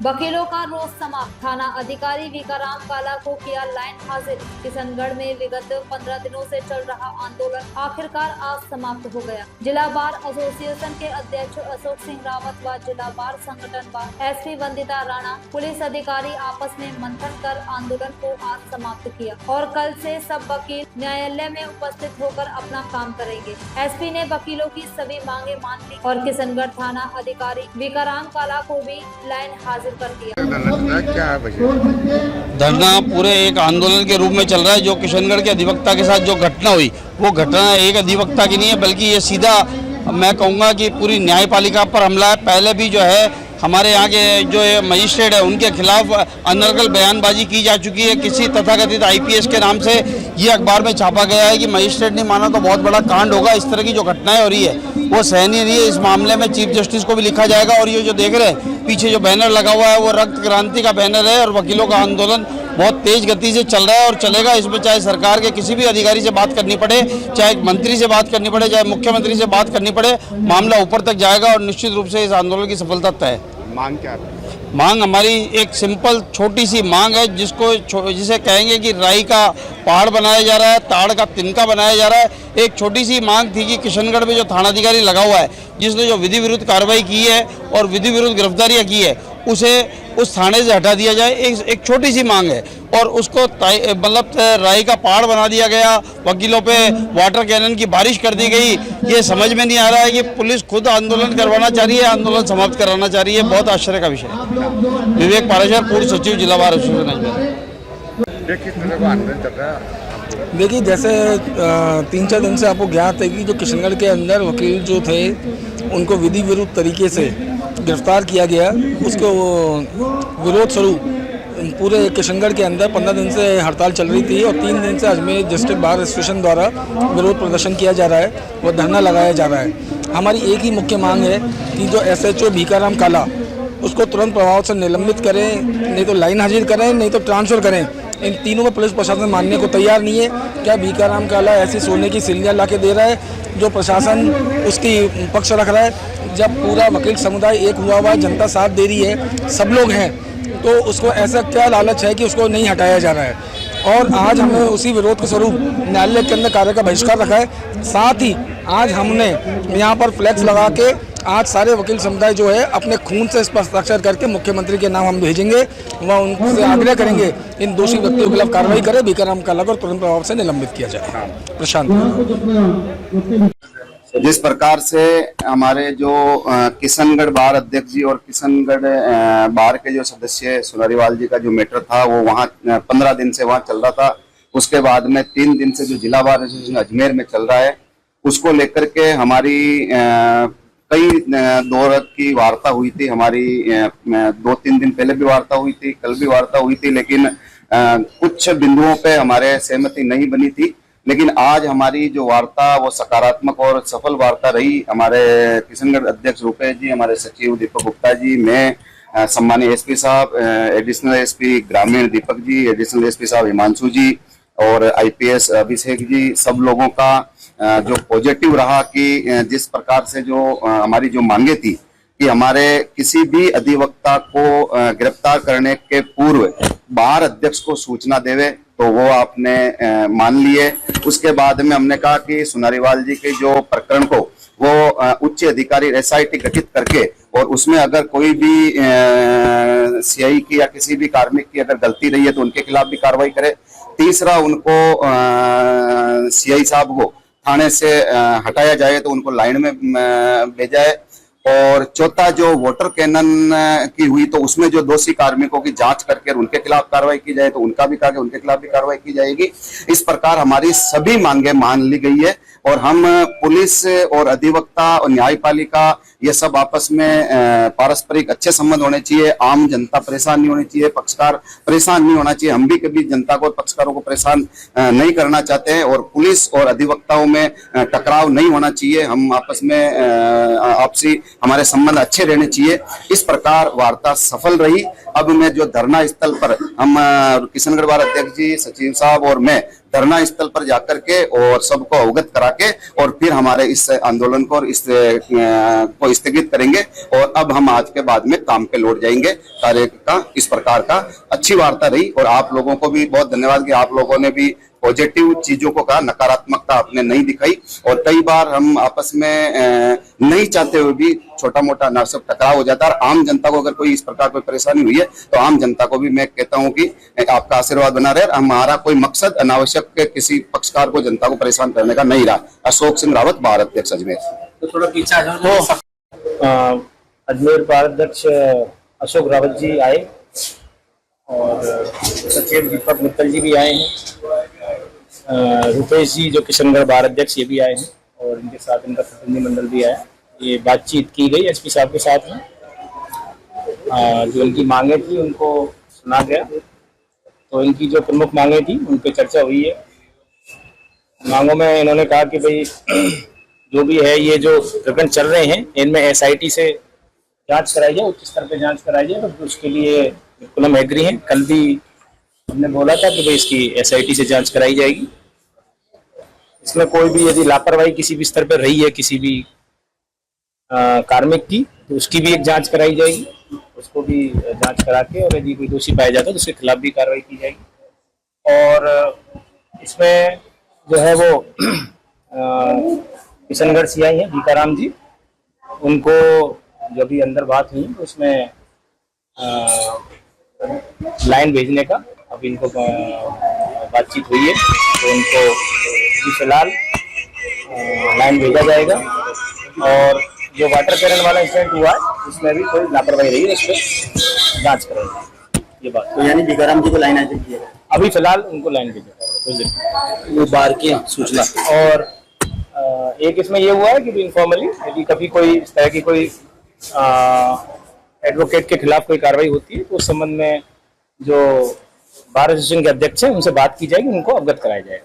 वकीलों का रोष समाप्त। थाना अधिकारी वीकाराम काला को किया लाइन हाजिर। किशनगढ़ में विगत 15 दिनों से चल रहा आंदोलन आखिरकार आज समाप्त हो गया। जिला बार एसोसिएशन के अध्यक्ष अशोक सिंह रावत व जिला बार संगठन व एसपी वंदिता राणा पुलिस अधिकारी आपस में मंथन कर आंदोलन को आज समाप्त किया और कल से सब वकील न्यायालय में उपस्थित होकर अपना काम करेंगे। एसपी ने वकीलों की सभी मांगे मान ली और किशनगढ़ थाना अधिकारी वीकाराम काला को भी लाइन हाजिर कर दिया। धरना पूरे एक आंदोलन के रूप में चल रहा है। जो किशनगढ़ के अधिवक्ता के साथ जो घटना हुई वो घटना एक अधिवक्ता की नहीं है, बल्कि ये सीधा मैं कहूँगा कि पूरी न्यायपालिका पर हमला है। पहले भी जो है हमारे यहाँ के जो मजिस्ट्रेट है उनके खिलाफ अनर्गल बयानबाजी की जा चुकी है। किसी तथाकथित आईपीएस के नाम से ये अखबार में छापा गया है कि मजिस्ट्रेट नहीं माना तो बहुत बड़ा कांड होगा। इस तरह की जो घटनाएं हो रही है वो सहनीय नहीं है। इस मामले में चीफ जस्टिस को भी लिखा जाएगा। और ये जो देख रहे हैं पीछे जो बैनर लगा हुआ है वो रक्त क्रांति का बैनर है और वकीलों का आंदोलन बहुत तेज गति से चल रहा है और चलेगा। इसमें चाहे सरकार के किसी भी अधिकारी से बात करनी पड़े, चाहे मंत्री से बात करनी पड़े, चाहे मुख्यमंत्री से बात करनी पड़े, मामला ऊपर तक जाएगा और निश्चित रूप से इस आंदोलन की सफलता तय है। मांग क्या है? मांग हमारी एक सिंपल छोटी सी मांग है जिसे कहेंगे कि राई का पहाड़ बनाया जा रहा है, ताड़ का तिनका बनाया जा रहा है। एक छोटी सी मांग थी कि किशनगढ़ में जो थानाधिकारी लगा हुआ है जिसने जो विधि विरुद्ध कार्रवाई की है और विधि विरुद्ध गिरफ्तारियां की है उसे उस थाने से हटा दिया जाए। एक छोटी सी मांग है और उसको मतलब राई का पहाड़ बना दिया गया। वकीलों पे वाटर कैनन की बारिश कर दी गई। ये समझ में नहीं आ रहा है कि पुलिस खुद आंदोलन करवाना चाह रही है, आंदोलन समाप्त कराना चाह रही है। बहुत आश्चर्य का विषय है। विवेक पाराशर, पूर्व सचिव, जिला बार एसोसिएशन अजमेर। देखिए, जैसे 3-4 दिन से आपको ज्ञात है कि जो किशनगढ़ के अंदर वकील जो थे उनको विधि विरुद्ध तरीके से गिरफ्तार किया गया। उसको विरोध स्वरूप पूरे किशनगढ़ के अंदर 15 दिन से हड़ताल चल रही थी और 3 दिन से अजमेर डिस्ट्रिक्ट बार एसोसिएशन द्वारा विरोध प्रदर्शन किया जा रहा है, वो धरना लगाया जा रहा है। हमारी एक ही मुख्य मांग है कि जो एसएचओ वीकाराम काला उसको तुरंत प्रभाव से निलंबित करें, नहीं तो लाइन हाजिर करें, नहीं तो ट्रांसफ़र करें। इन तीनों में पुलिस प्रशासन मानने को तैयार नहीं है। क्या वीकाराम काला ऐसी सोने की सिल्लियाँ ला के दे रहा है जो प्रशासन उसकी पक्ष रख रहा है? जब पूरा वकील समुदाय एक हुआ हुआ, जनता साथ दे रही है, सब लोग हैं, तो उसको ऐसा क्या लालच है कि उसको नहीं हटाया जा रहा है? और आज हमें उसी विरोध के स्वरूप न्यायालय के अंदर कार्य का बहिष्कार रखा है। साथ ही आज हमने यहाँ पर फ्लैक्स लगा के आज सारे वकील समुदाय जो है अपने खून से इस पर हस्ताक्षर करके मुख्यमंत्री के नाम हम भेजेंगे। वह उनसे आग्रह करेंगे इन दोषी व्यक्तियों के खिलाफ कार्रवाई करें, वीकाराम काला को तुरंत प्रभाव से निलंबित किया जाए। प्रशांत, जिस प्रकार से हमारे जो किशनगढ़ बार अध्यक्ष जी और किशनगढ़ बार के जो सदस्य सुनारीवाल जी का जो मैटर था वो वहाँ 15 दिन से वहाँ चल रहा था। उसके बाद में 3 दिन से जो जिला बार एसोसिएशन अजमेर में चल रहा है उसको लेकर के हमारी कई दौर की वार्ता हुई थी। हमारी 2-3 दिन पहले भी वार्ता हुई थी, कल भी वार्ता हुई थी, लेकिन कुछ बिंदुओं पे हमारे सहमति नहीं बनी थी। लेकिन आज हमारी जो वार्ता वो सकारात्मक और सफल वार्ता रही। हमारे किशनगढ़ अध्यक्ष रुपेश जी, हमारे सचिव दीपक गुप्ता जी, मैं, सम्मानीय एसपी साहब, एडिशनल एसपी ग्रामीण दीपक जी, एडिशनल एसपी साहब हिमांशु जी और आईपीएस अभिषेक जी, सब लोगों का जो पॉजिटिव रहा कि जिस प्रकार से जो हमारी जो मांगे थी कि हमारे किसी भी अधिवक्ता को गिरफ्तार करने के पूर्व बार अध्यक्ष को सूचना देवे, तो वो आपने मान लिए। उसके बाद में हमने कहा कि सुनारीवाल जी के जो प्रकरण को वो उच्च अधिकारी एसआईटी गठित करके और उसमें अगर कोई भी सीआई की या किसी भी कार्मिक की अगर गलती रही है तो उनके खिलाफ भी कार्रवाई करे। तीसरा, उनको सीआई साहब को थाने से हटाया जाए तो उनको लाइन में भेजा है। और चौथा, जो वाटर कैनन की हुई तो उसमें जो दोषी कार्मिकों की जांच करके उनके खिलाफ कार्रवाई की जाए, तो उनका भी कहा कि उनके खिलाफ भी कार्रवाई की जाएगी। इस प्रकार हमारी सभी मांगे मान ली गई है और हम पुलिस और अधिवक्ता और न्यायपालिका ये सब आपस में पारस्परिक अच्छे संबंध होने चाहिए। आम जनता परेशान नहीं होनी चाहिए, पक्षकार परेशान नहीं होना चाहिए। हम भी कभी जनता को, पक्षकारों को परेशान नहीं करना चाहते हैं और पुलिस और अधिवक्ताओं में टकराव नहीं होना चाहिए। हम आपस में आपसी हमारे संबंध अच्छे रहने चाहिए। इस प्रकार वार्ता सफल रही। अब मैं जो धरना स्थल पर हम किशनगढ़ बार अध्यक्ष जी, सचिव साहब और मैं धरना स्थल पर जाकर के और सबको अवगत करा के और फिर हमारे इस आंदोलन को और इस को स्थगित करेंगे और अब हम आज के बाद में काम पे लौट जाएंगे। कार्य का इस प्रकार का अच्छी वार्ता रही और आप लोगों को भी बहुत धन्यवाद कि आप लोगों ने भी पॉजिटिव चीजों को कहा, नकारात्मकता आपने नहीं दिखाई। और कई बार हम आपस में नहीं चाहते हुए भी छोटा मोटा नरसक टकराव हो जाता है। आम जनता को अगर कोई इस प्रकार कोई परेशानी हुई है तो आम जनता को भी मैं कहता हूं कि आपका आशीर्वाद बना रहे। हमारा कोई मकसद अनावश्यक किसी पक्षकार को, जनता को परेशान करने का नहीं रहा। अशोक सिंह रावत, बार अध्यक्ष अजमेर। तो थोड़ा पीछा तो अजमेर बार अध्यक्ष अशोक रावत जी आए और सचिव दीपक मित्तल जी भी आए हैं, रुपेश जी जो किशनगढ़ बार अध्यक्ष ये भी आए हैं और इनके साथ इनका प्रतिनिधिमंडल भी आया। ये बातचीत की गई एसपी साहब के साथ में, जो इनकी मांगे थी उनको सुना गया। तो इनकी जो प्रमुख मांगे थी उन पर चर्चा हुई है। मांगों में इन्होंने कहा कि भाई जो भी है ये जो प्रकरण चल रहे हैं इनमें SIT से जांच कराई जाए, उच्च स्तर पे जांच कराई जाए। तो उसके लिए बिल्कुल हम एग्री हैं। कल भी हमने बोला था कि भाई इसकी SIT से जांच कराई जाएगी। इसमें कोई भी यदि लापरवाही किसी भी स्तर पर रही है किसी भी कार्मिक की तो उसकी भी एक जांच कराई जाएगी, उसको भी जांच करा के और यदि कोई दोषी पाया जाता है तो उसके खिलाफ भी कार्रवाई की जाएगी। और इसमें जो है वो किशनगढ़ CI हैं भीकाराम जी, उनको जो भी अंदर बात हुई तो उसमें लाइन भेजने का अभी इनको बातचीत हुई है तो उनको फिलहाल लाइन भेजा जाएगा। और जो वाटर कैरन वाला इंसिडेंट हुआ है उसमें भी कोई लापरवाही रही है, उस पर जांच करेंगे ये बात। तो यानी भीकाराम जी को लाइन आज किया अभी फिलहाल उनको लाइन भेजा वो बार की सूचना। और एक इसमें ये हुआ है कि इनफॉर्मली यदि कभी कोई इस तरह की कोई एडवोकेट के खिलाफ कोई कार्रवाई होती है तो उस संबंध में जो बार एसोसिएशन के अध्यक्ष हैं उनसे बात की जाएगी, उनको अवगत कराया जाएगा।